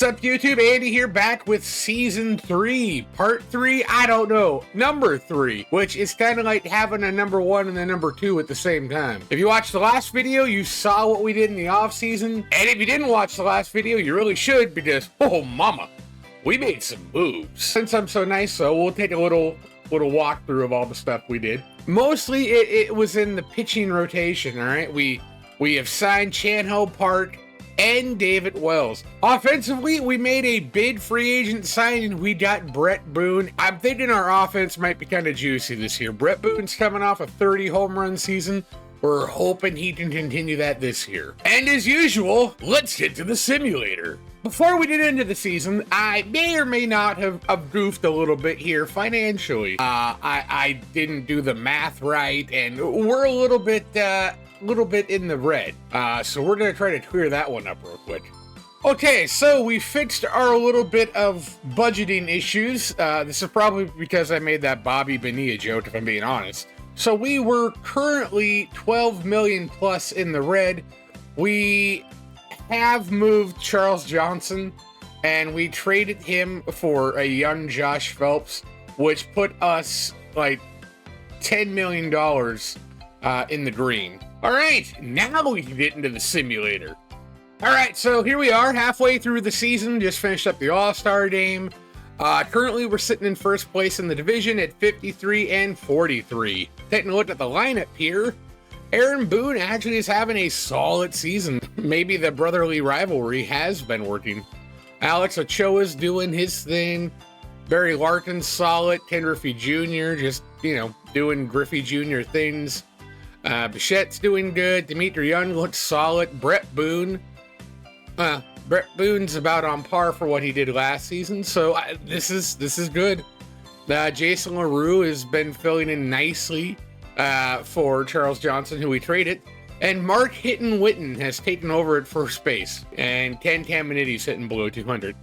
What's up, YouTube? Andy here, back with season 3, part 3, I don't know, number 3, which is kind of like having a number 1 and a number 2 at the same time. If you watched the last video, you saw what we did in the off season, and if you didn't watch the last video, you really should, because, oh mama, we made some moves. Since I'm so nice, so we'll take a little walkthrough of all the stuff we did. Mostly, it was in the pitching rotation, all right? We have signed Chan-Ho Park and David Wells. Offensively, we made a big free agent signing. We got Brett Boone. I'm thinking our offense might be kind of juicy this year. Brett Boone's coming off a 30 home run season. We're hoping he can continue that this year. And as usual, let's get to the simulator. Before we get into the season, I may or may not have goofed a little bit here financially. I didn't do the math right, and we're a little bit in the red. So we're gonna try to clear that one up real quick. Okay, so we fixed our little bit of budgeting issues. This is probably because I made that Bobby Bonilla joke, if I'm being honest. So we were currently 12 million plus in the red. We have moved Charles Johnson, and we traded him for a young Josh Phelps, which put us like $10 million in the green. All right, now we can get into the simulator. All right, so here we are, halfway through the season, just finished up the All-Star game. Currently, we're sitting in first place in the division at 53 and 43. Taking a look at the lineup here, Aaron Boone actually is having a solid season. Maybe the brotherly rivalry has been working. Alex Ochoa's doing his thing. Barry Larkin's solid. Ken Griffey Jr. just, doing Griffey Jr. things. Bichette's doing good. Dimitri Young looks solid. Brett Boone's about on par for what he did last season, so this is good. Jason LaRue has been filling in nicely for Charles Johnson, who we traded, and Mark Witten has taken over at first base, and Ken Caminiti's hitting below 200.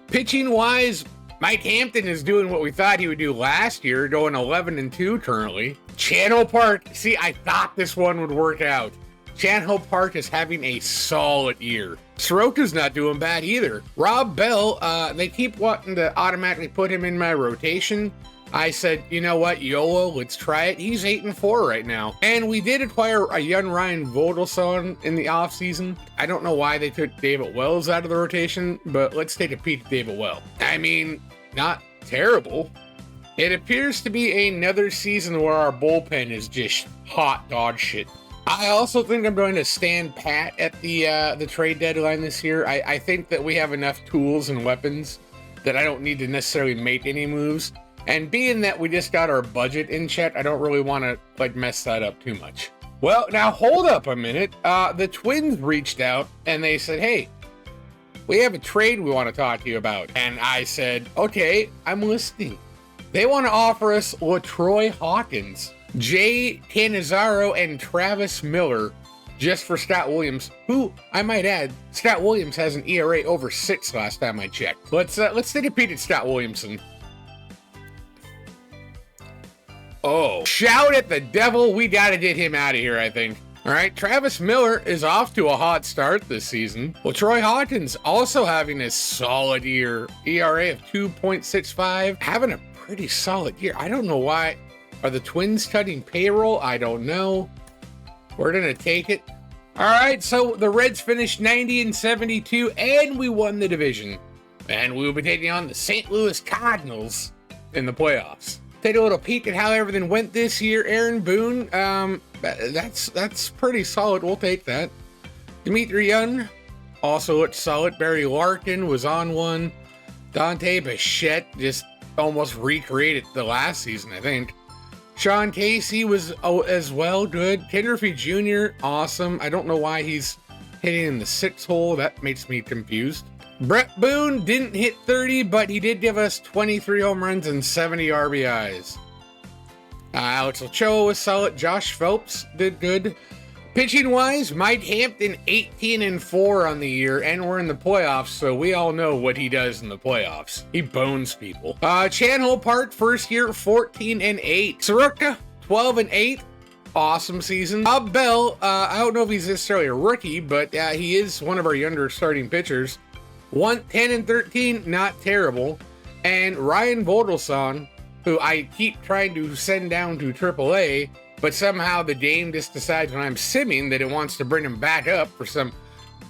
Pitching wise, Mike Hampton is doing what we thought he would do last year, going 11-2 currently. Chan-Ho Park, see, I thought this one would work out. Chan-Ho Park is having a solid year. Soroka's not doing bad either. Rob Bell, they keep wanting to automatically put him in my rotation. I said, you know what, YOLO, let's try it. He's 8-4 right now. And we did acquire a young Ryan Vogelsong in the offseason. I don't know why they took David Wells out of the rotation, but let's take a peek at David Wells. I mean, not terrible. It appears to be another season where our bullpen is just hot dog shit. I also think I'm going to stand pat at the trade deadline this year. I think that we have enough tools and weapons that I don't need to necessarily make any moves. And being that we just got our budget in check, I don't really want to mess that up too much. Well, now hold up a minute. The Twins reached out and they said, hey, we have a trade we want to talk to you about. And I said, okay, I'm listening. They want to offer us LaTroy Hawkins, Jay Canizzaro, and Travis Miller just for Scott Williams, who, I might add, Scott Williams has an ERA over 6 last time I checked. Let's take a peek at Scott Williamson. Oh, shout at the devil. We got to get him out of here, I think. All right, Travis Miller is off to a hot start this season. Well, Troy Hawkins also having a solid year. ERA of 2.65. Having a pretty solid year. I don't know why. Are the Twins cutting payroll? I don't know. We're going to take it. All right, so the Reds finished 90-72, and we won the division. And we will be taking on the St. Louis Cardinals in the playoffs. Take a little peek at how everything went this year. Aaron Boone, that's pretty solid. We'll take that. Dimitri Young also looked solid. Barry Larkin was on one. Dante Bichette just almost recreated the last season, I think. Sean Casey was as well good. Ken Griffey Jr., awesome. I don't know why he's hitting in the 6 hole. That makes me confused. Brett Boone didn't hit 30, but he did give us 23 home runs and 70 RBIs. Alex Ochoa was solid. Josh Phelps did good. Pitching-wise, Mike Hampton 18-4 on the year, and we're in the playoffs, so we all know what he does in the playoffs. He bones people. Chan-Ho Park, first year, 14-8. Soroka, 12-8. Awesome season. Rob Bell, I don't know if he's necessarily a rookie, but he is one of our younger starting pitchers. One 10-13, not terrible. And Ryan Vogelson, who I keep trying to send down to AAA, but somehow the game just decides when I'm simming that it wants to bring him back up for some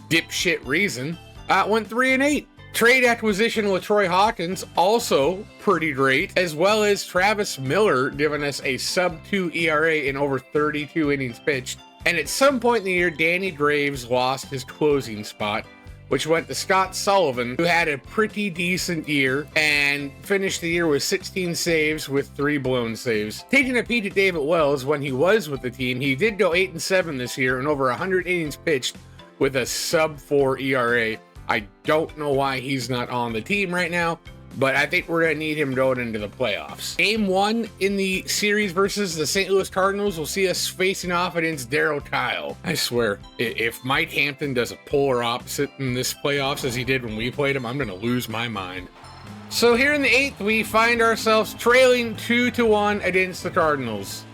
dipshit reason. Went 3-8. Trade acquisition with Troy Hawkins, also pretty great, as well as Travis Miller giving us a sub-2 ERA in over 32 innings pitched. And at some point in the year, Danny Graves lost his closing spot, which went to Scott Sullivan, who had a pretty decent year and finished the year with 16 saves with 3 blown saves. Taking a peek at David Wells, when he was with the team, he did go 8-7 this year and over 100 innings pitched with a sub-4 ERA. I don't know why he's not on the team right now, but I think we're going to need him going into the playoffs. Game 1 in the series versus the St. Louis Cardinals will see us facing off against Darryl Kyle. I swear, if Mike Hampton does a polar opposite in this playoffs as he did when we played him, I'm going to lose my mind. So here in the 8th, we find ourselves trailing 2-1 against the Cardinals.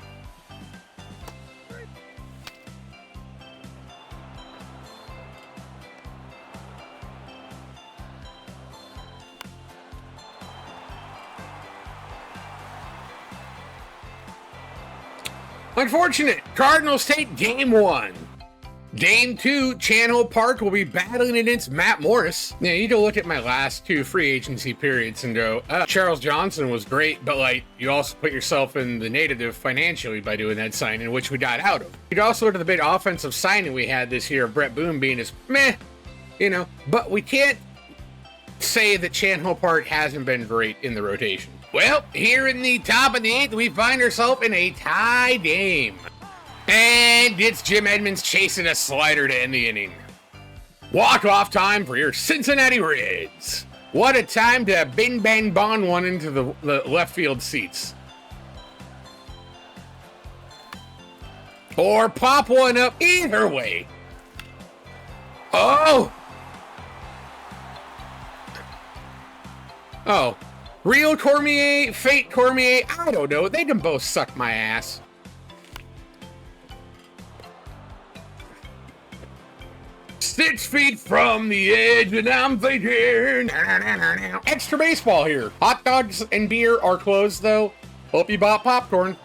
Unfortunate. Cardinals take game 1. Game 2, Chan Ho Park will be battling against Matt Morris. Now, you can look at my last 2 free agency periods and go, Charles Johnson was great, but like, you also put yourself in the negative financially by doing that signing, which we got out of. You could also look at the big offensive signing we had this year, Brett Boone being as meh, you know, but we can't say that Chan Ho Park hasn't been great in the rotation. Well, here in the top of the 8th, we find ourselves in a tie game. And it's Jim Edmonds chasing a slider to end the inning. Walk-off time for your Cincinnati Reds. What a time to bing bang bong one into the left field seats. Or pop one up, either way. Oh! Oh. Real Cormier, fake Cormier, I don't know. They can both suck my ass. Six feet from the edge, and I'm thinking. Extra baseball here. Hot dogs and beer are closed, though. Hope you bought popcorn.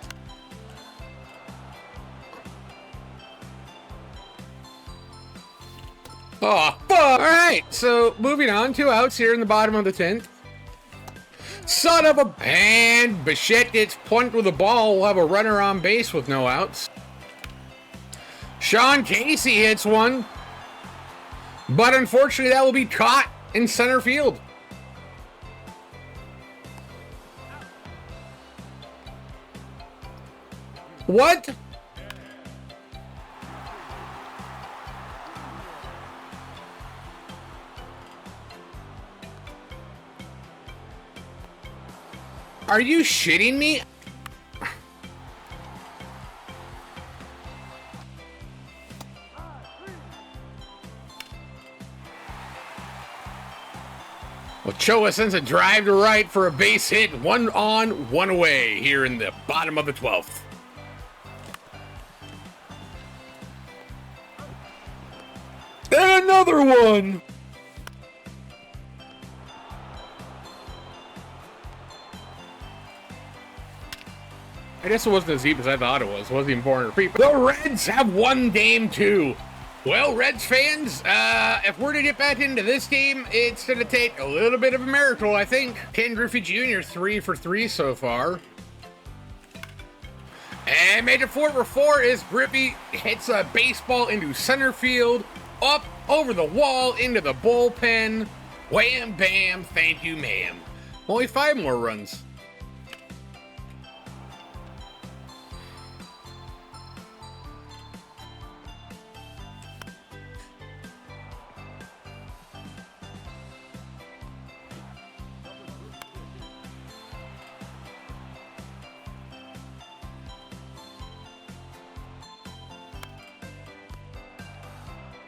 Oh, fuck. All right, so moving on, 2 outs here in the bottom of the 10th. Son of a... And Bichette gets plunked with a ball. We'll have a runner on base with no outs. Sean Casey hits one. But unfortunately, that will be caught in center field. What? Are you shitting me? Ochoa sends a drive to right for a base hit. 1 on, 1 away here in the bottom of the 12th. And another one. I guess it wasn't as deep as I thought it was. It wasn't even 400 feet. The Reds have won game 2. Well, Reds fans, if we're to get back into this game, it's going to take a little bit of a miracle, I think. Ken Griffey Jr., 3 for 3 so far. And made it 4 for 4 as Griffey hits a baseball into center field, up over the wall, into the bullpen. Wham, bam, thank you, ma'am. Only 5 more runs.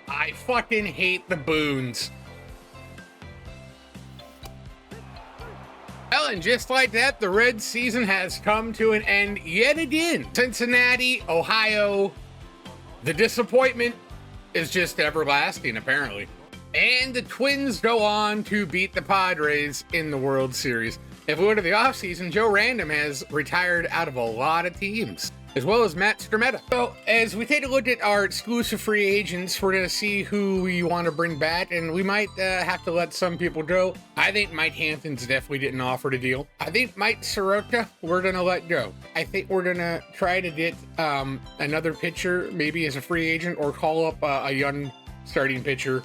I fucking hate the Boons. Well, and just like that, the Reds season has come to an end yet again. Cincinnati, Ohio, the disappointment is just everlasting, apparently. And the Twins go on to beat the Padres in the World Series. If we go to the offseason, Joe Random has retired out of a lot of teams, as well as Matt Strometa. So as we take a look at our exclusive free agents, we're going to see who we want to bring back, and we might have to let some people go. I think Mike Hampton's definitely didn't offer the deal. I think Mike Soroka, we're going to let go. I think we're going to try to get another pitcher, maybe as a free agent, or call up a young starting pitcher.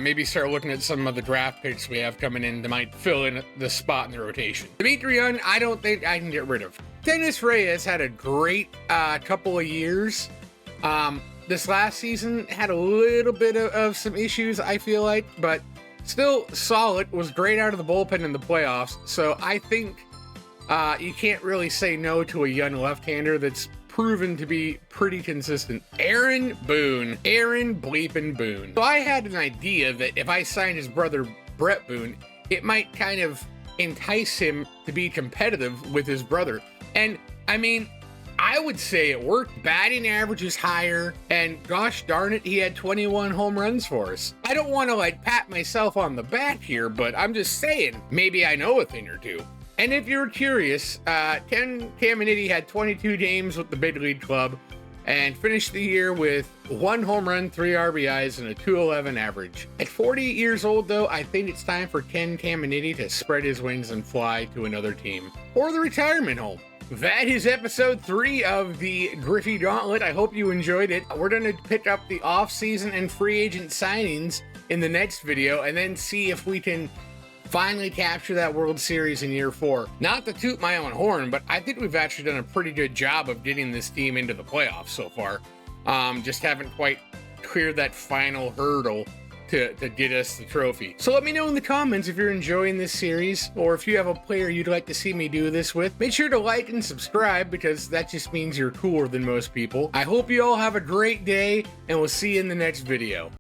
Maybe start looking at some of the draft picks we have coming in that might fill in the spot in the rotation. Dimitri Young, I don't think I can get rid of. Dennis Reyes had a great couple of years. This last season had a little bit of some issues, I feel like, but still solid, was great out of the bullpen in the playoffs. So I think you can't really say no to a young left-hander that's proven to be pretty consistent. Aaron Boone. Aaron bleepin' Boone. So I had an idea that if I signed his brother Brett Boone, it might kind of entice him to be competitive with his brother. And I mean, I would say it worked. Batting average is higher, and gosh darn it, he had 21 home runs for us. I don't want to like pat myself on the back here, but I'm just saying, maybe I know a thing or two. And if you're curious, Ken Caminiti had 22 games with the big league club and finished the year with 1 home run, 3 RBIs, and a .211 average. At 48 years old, though, I think it's time for Ken Caminiti to spread his wings and fly to another team or the retirement home. That is episode 3 of the Griffey Gauntlet. I hope you enjoyed it. We're going to pick up the off-season and free agent signings in the next video and then see if we can finally capture that World Series in year 4. Not to toot my own horn, but I think we've actually done a pretty good job of getting this team into the playoffs so far. Just haven't quite cleared that final hurdle to get us the trophy. So let me know in the comments if you're enjoying this series, or if you have a player you'd like to see me do this with. Make sure to like and subscribe, because that just means you're cooler than most people. I hope you all have a great day, and we'll see you in the next video.